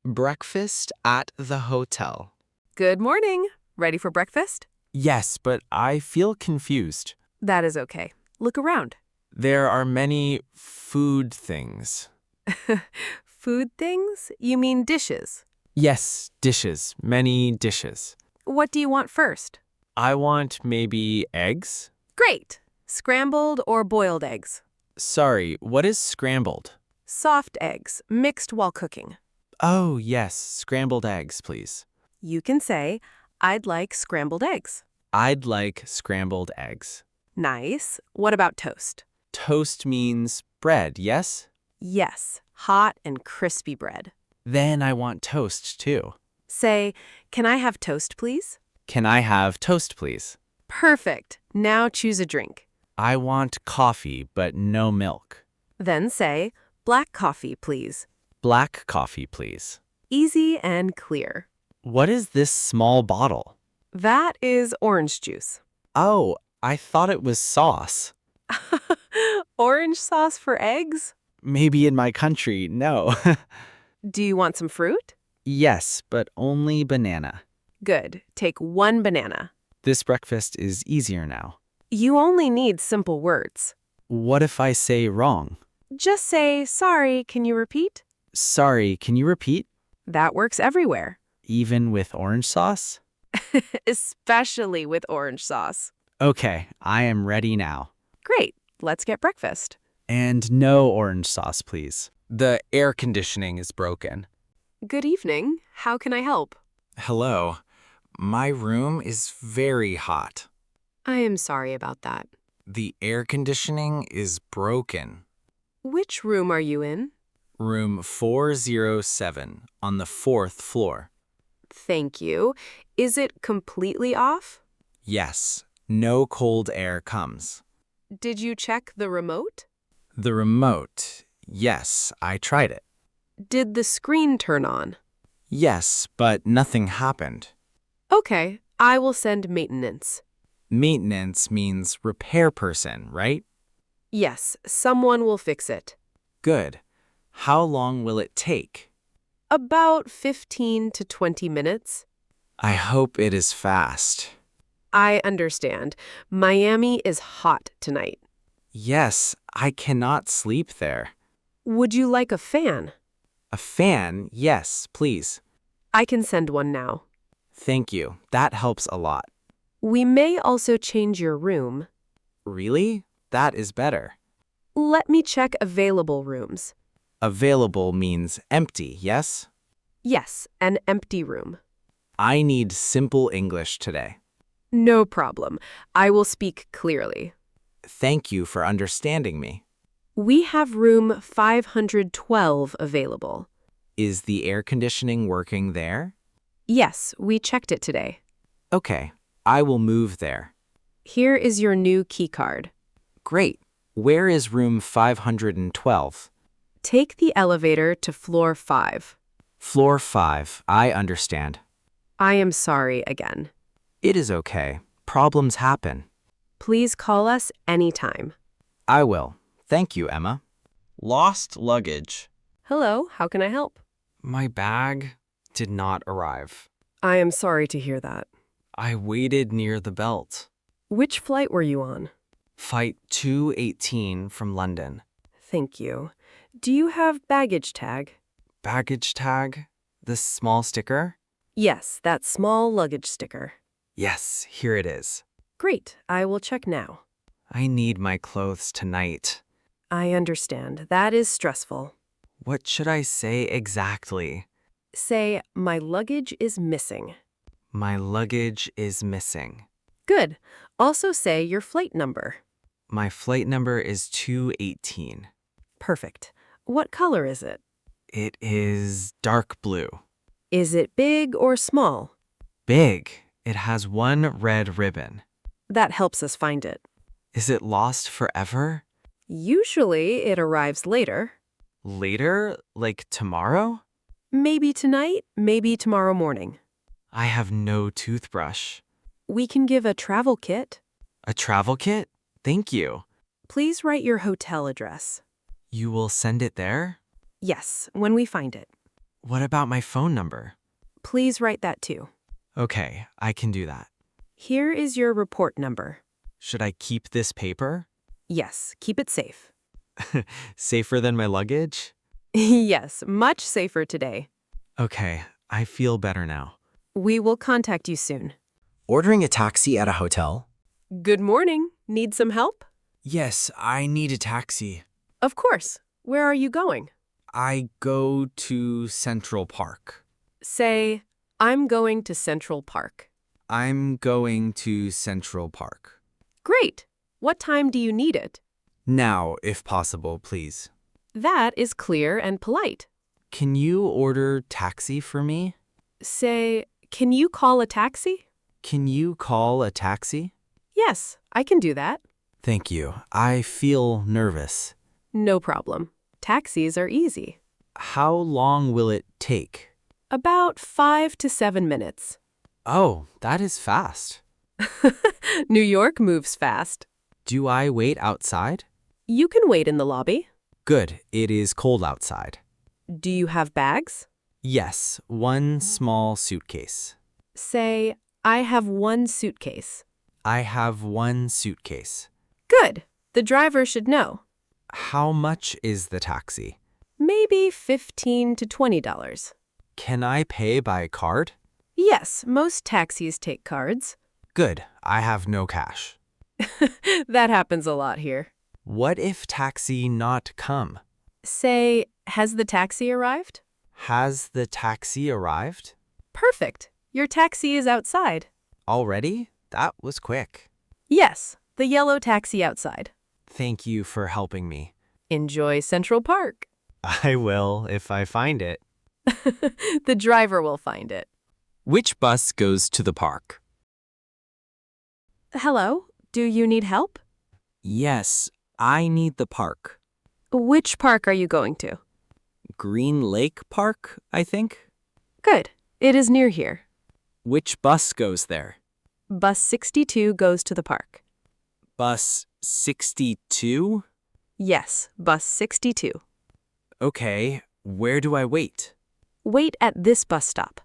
Breakfast at the hotel. Good morning. Ready for breakfast? Yes, but I feel confused. That is okay. Look around. There are many food things. Food things? You mean dishes. Yes, dishes. Many dishes. What do you want first? I want maybe eggs? Great. Scrambled or boiled eggs? Sorry, what is scrambled? Soft eggs, mixed while cooking. Oh, yes, scrambled eggs, please. You can say, I'd like scrambled eggs. I'd like scrambled eggs. Nice. What about toast? Toast means bread, yes? Yes, hot and crispy bread. Then I want toast, too. Say, can I have toast, please? Can I have toast, please? Perfect. Now choose a drink. I want coffee, but no milk. Then say, black coffee, please. Black coffee, please. Easy and clear. What is this small bottle? That is orange juice. Oh, I thought it was sauce. Orange sauce for eggs? Maybe in my country, no. Do you want some fruit? Yes, but only banana. Good. Take one banana. This breakfast is easier now. You only need simple words. What if I say wrong? Just say, sorry, can you repeat? Sorry, can you repeat? That works everywhere. Even with orange sauce? Especially with orange sauce. Okay, I am ready now. Great. Let's get breakfast. And no orange sauce, please. The air conditioning is broken. Good evening. How can I help? Hello. My room is very hot. I am sorry about that. The air conditioning is broken. Which room are you in? Room 407 on the 4th floor. Thank you. Is it completely off? Yes, no cold air comes. Did you check the remote? The remote. Yes, I tried it. Did the screen turn on? Yes, but nothing happened. Okay, I will send maintenance. Maintenance means repair person, right? Yes, someone will fix it. Good. How long will it take? About 15 to 20 minutes. I hope it is fast. I understand. Miami is hot tonight. Yes, I cannot sleep there. Would you like a fan? A fan? Yes, please. I can send one now. Thank you. That helps a lot. We may also change your room. Really? That is better. Let me check available rooms. Available means empty, yes? Yes, an empty room. I need simple English today. No problem. I will speak clearly. Thank you for understanding me. We have room 512 available. Is the air conditioning working there? Yes, we checked it today. Okay, I will move there. Here is your new key card. Great. Where is room 512? Take the elevator to floor 5. Floor 5, I understand. I am sorry again. It is okay. Problems happen. Please call us anytime. I will. Thank you, Emma. Lost luggage. Hello, how can I help? My bag did not arrive. I am sorry to hear that. I waited near the belt. Which flight were you on? Flight 218 from London. Thank you. Do you have baggage tag? Baggage tag? This small sticker? Yes, that small luggage sticker. Yes, here it is. Great, I will check now. I need my clothes tonight. I understand. That is stressful. What should I say exactly? Say, my luggage is missing. My luggage is missing. Good. Also say your flight number. My flight number is 218. Perfect. What color is it? It is dark blue. Is it big or small? Big. It has one red ribbon. That helps us find it. Is it lost forever? Usually it arrives later. Later? Like tomorrow? Maybe tonight, maybe tomorrow morning. I have no toothbrush. We can give a travel kit. A travel kit? Thank you. Please write your hotel address. You will send it there? Yes, when we find it. What about my phone number? Please write that too. Okay, I can do that. Here is your report number. Should I keep this paper? Yes, keep it safe. Safer than my luggage? Yes, much safer today. Okay, I feel better now. We will contact you soon. Ordering a taxi at a hotel? Good morning. Need some help? Yes, I need a taxi. Of course. Where are you going? I go to Central Park. Say, I'm going to Central Park. I'm going to Central Park. Great. What time do you need it? Now, if possible, please. That is clear and polite. Can you order taxi for me? Say, can you call a taxi? Can you call a taxi? Yes, I can do that. Thank you. I feel nervous. No problem. Taxis are easy. How long will it take? About 5 to 7 minutes. Oh, that is fast. New York moves fast. Do I wait outside? You can wait in the lobby. Good. It is cold outside. Do you have bags? Yes, one small suitcase. Say, I have one suitcase. I have one suitcase. Good. The driver should know. How much is the taxi? Maybe $15 to $20. Can I pay by card? Yes, most taxis take cards. Good. I have no cash. That happens a lot here. What if taxi not come? Say, has the taxi arrived? Has the taxi arrived? Perfect. Your taxi is outside. Already? That was quick. Yes, the yellow taxi outside. Thank you for helping me. Enjoy Central Park. I will if I find it. The driver will find it. Which bus goes to the park? Hello, do you need help? Yes, I need the park. Which park are you going to? Green Lake Park, I think. Good. It is near here. Which bus goes there? Bus 62 goes to the park. Bus 62? Yes, bus 62. Okay, where do I wait? Wait at this bus stop.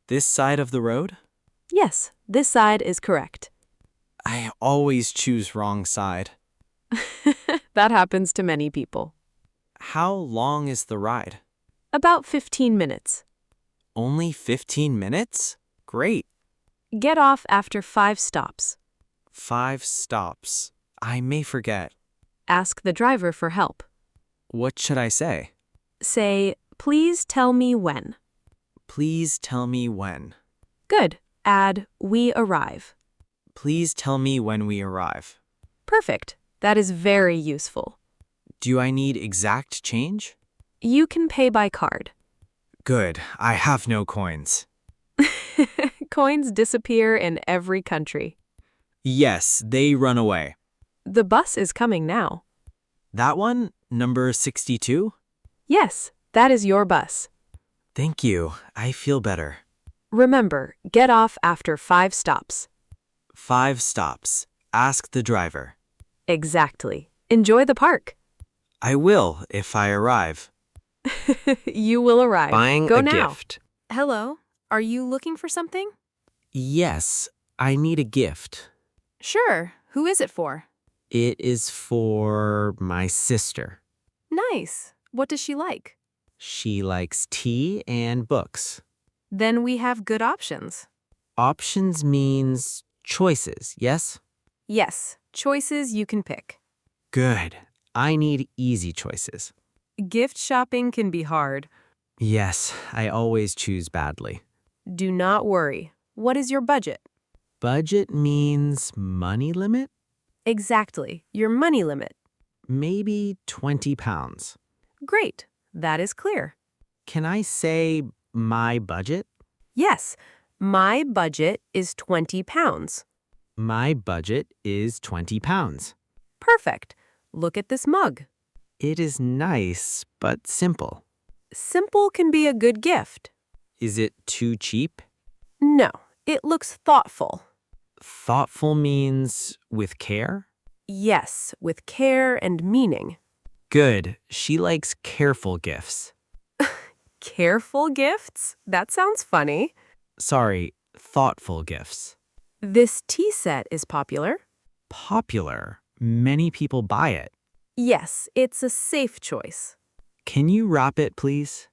This side of the road? Yes, this side is correct. I always choose wrong side. That happens to many people. How long is the ride? About 15 minutes. Only 15 minutes? Great. Get off after 5 stops. 5 stops. I may forget. Ask the driver for help. What should I say? Say, please tell me when. Please tell me when. Good. Add, we arrive. Please tell me when we arrive. Perfect. That is very useful. Do I need exact change? You can pay by card. Good. I have no coins. Coins disappear in every country. Yes, they run away. The bus is coming now. That one? Number 62? Yes, that is your bus. Thank you. I feel better. Remember, get off after 5 stops. 5 stops. Ask the driver. Exactly. Enjoy the park. I will if I arrive. You will arrive. Buying Go a now. gift. Hello. Are you looking for something? Yes, I need a gift. Sure. Who is it for? It is for my sister. Nice. What does she like? She likes tea and books. Then we have good options. Options means choices, yes? Yes, choices you can pick. Good. I need easy choices. Gift shopping can be hard. Yes, I always choose badly. Do not worry. What is your budget? Budget means money limit? Exactly, your money limit. Maybe 20 pounds. Great, that is clear. Can I say my budget? Yes, my budget is 20 pounds. My budget is 20 pounds. Perfect. Look at this mug. It is nice, but simple. Simple can be a good gift. Is it too cheap? No, it looks thoughtful. Thoughtful means with care? Yes, with care and meaning. Good. She likes careful gifts. Careful gifts? That sounds funny. Sorry, thoughtful gifts. This tea set is popular. Popular. Many people buy it. Yes, it's a safe choice. Can you wrap it, please?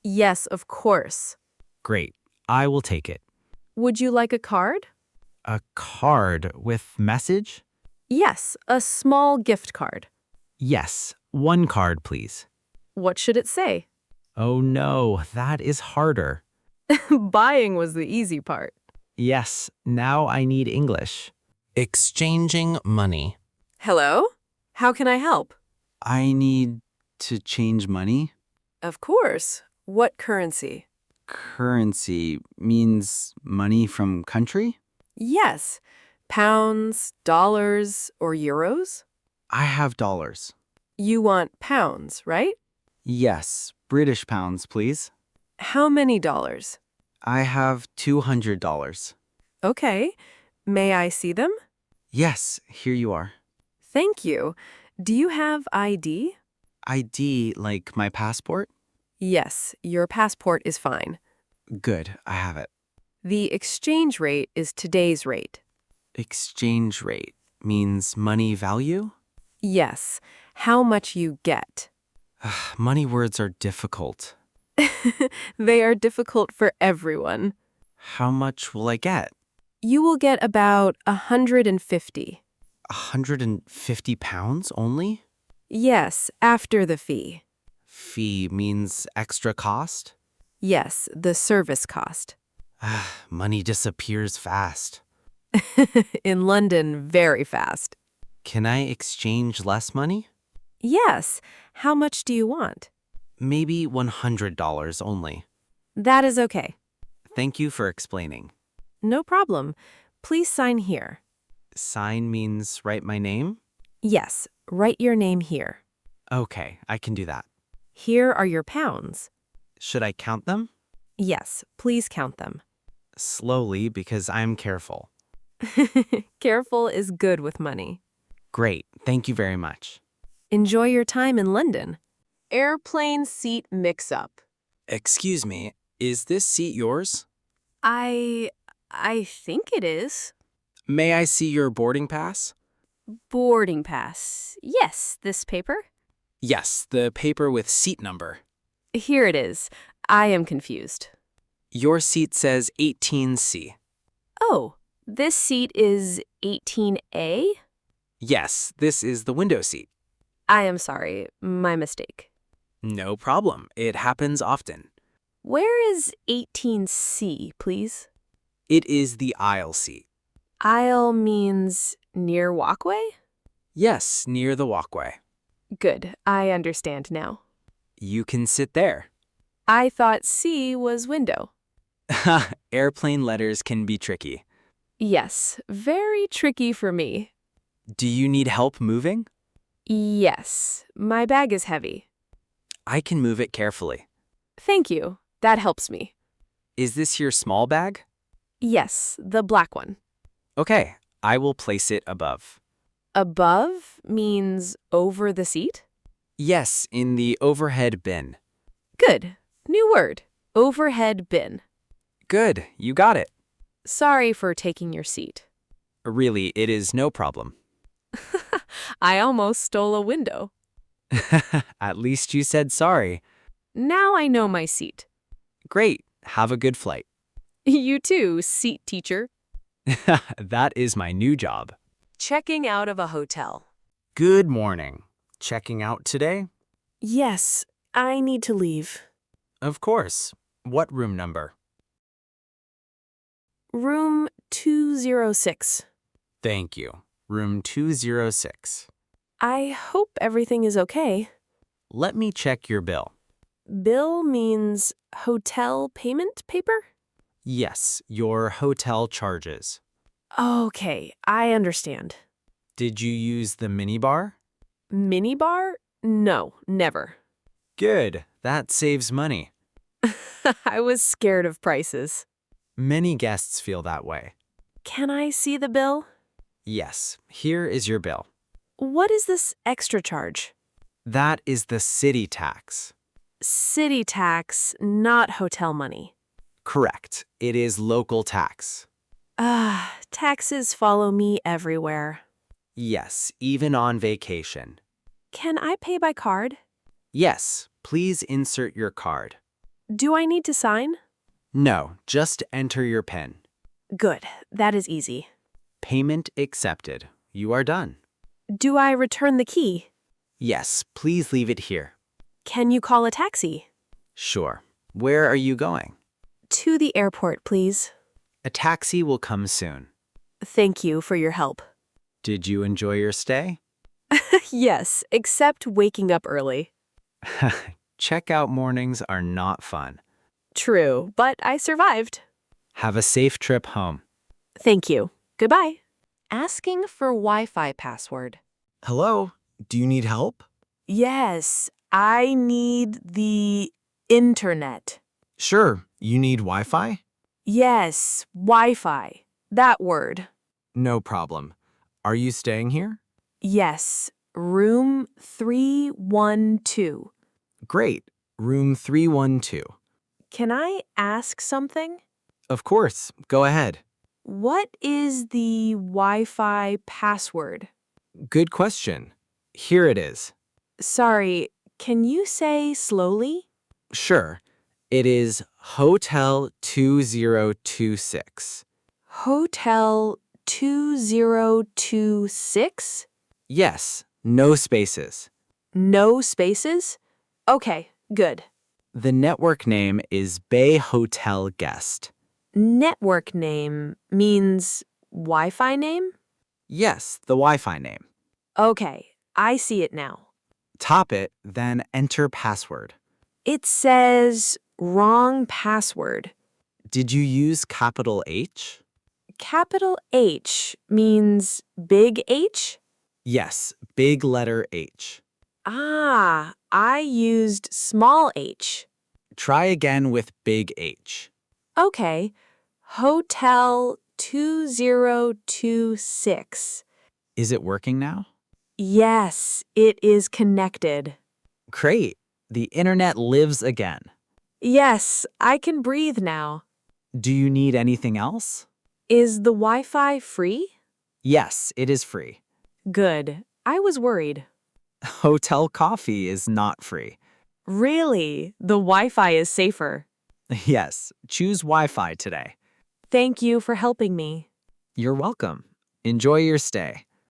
Yes, of course. Great. I will take it. Would you like a card? A card with message? Yes, a small gift card. Yes, one card, please. What should it say? Oh no, that is harder. Buying was the easy part. Yes, now I need English. Exchanging money. Hello? How can I help? I need to change money. Of course. What currency? Currency means money from country? Yes. Pounds, dollars, or euros? I have dollars. You want pounds, right? Yes, British pounds, please. How many dollars? I have $200. Okay. May I see them? Yes, here you are. Thank you. Do you have ID? ID like my passport? Yes, your passport is fine. Good, I have it. The exchange rate is today's rate. Exchange rate means money value? Yes, how much you get. Money words are difficult. They are difficult for everyone. How much will I get? You will get about 150. 150 pounds only? Yes, after the fee. Fee means extra cost? Yes, the service cost. Money disappears fast. In London, very fast. Can I exchange less money? Yes, how much do you want? Maybe $100 only. That is okay. Thank you for explaining. No problem. Please sign here. Sign means write my name? Yes, write your name here. Okay, I can do that. Here are your pounds. Should I count them? Yes, please count them. Slowly, because I'm careful. Careful is good with money. Great, thank you very much. Enjoy your time in London. Airplane seat mix-up. Excuse me, is this seat yours? I think it is. May I see your boarding pass? Boarding pass. Yes, this paper? Yes, the paper with seat number. Here it is. I am confused. Your seat says 18C. Oh, this seat is 18A? Yes, this is the window seat. I am sorry, my mistake. No problem. It happens often. Where is 18C, please? It is the aisle seat. Aisle means near walkway? Yes, near the walkway. Good, I understand now. You can sit there. I thought C was window. Airplane letters can be tricky. Yes, very tricky for me. Do you need help moving? Yes, my bag is heavy. I can move it carefully. Thank you, that helps me. Is this your small bag? Yes, the black one. Okay, I will place it above. Above means over the seat? Yes, in the overhead bin. Good, new word, overhead bin. Good, you got it. Sorry for taking your seat. Really, it is no problem. I almost stole a window. At least you said sorry. Now I know my seat. Great, have a good flight. You too, seat teacher. That is my new job. Checking out of a hotel. Good morning. Checking out today? Yes, I need to leave. Of course. What room number? Room 206. Thank you. Room 206. I hope everything is okay. Let me check your bill. Bill means hotel payment paper? Yes, your hotel charges. Okay, I understand. Did you use the minibar? Minibar? No, never. Good. That saves money. I was scared of prices. Many guests feel that way. Can I see the bill? Yes, here is your bill. What is this extra charge? That is the city tax. city tax, not hotel money. Correct. It is local tax. Taxes follow me everywhere. Yes, even on vacation. Can I pay by card? Yes, please insert your card. Do I need to sign? No, just enter your PIN. Good, that is easy. Payment accepted. You are done. Do I return the key? Yes, please leave it here. Can you call a taxi? Sure. Where are you going? To the airport, please. A taxi will come soon. Thank you for your help. Did you enjoy your stay? Yes, except waking up early. Checkout mornings are not fun. True, but I survived. Have a safe trip home. Thank you. Goodbye. Asking for Wi-Fi password. Hello? Do you need help? Yes, I need the internet. Sure. You need Wi-Fi? Yes, Wi-Fi. That word. No problem. Are you staying here? Yes, room 312. Great. Room 312. Can I ask something? Of course. Go ahead. What is the Wi-Fi password? Good question. Here it is. Sorry, can you say slowly? Sure. It is Hotel 2026. Hotel 2026? Yes, no spaces. No spaces? Okay, good. The network name is Bay Hotel Guest. Network name means Wi-Fi name? Yes, the Wi-Fi name. Okay, I see it now. Top it, then enter password. It says wrong password. Did you use capital H? Capital H means big H? Yes, big letter H. Ah, I used small h. Try again with big H. Okay, Hotel 2026. Is it working now? Yes, it is connected. Great. The internet lives again. Yes, I can breathe now. Do you need anything else? Is the Wi-Fi free? Yes, it is free. Good. I was worried. Hotel coffee is not free. Really? The Wi-Fi is safer. Yes, choose Wi-Fi today. Thank you for helping me. You're welcome. Enjoy your stay.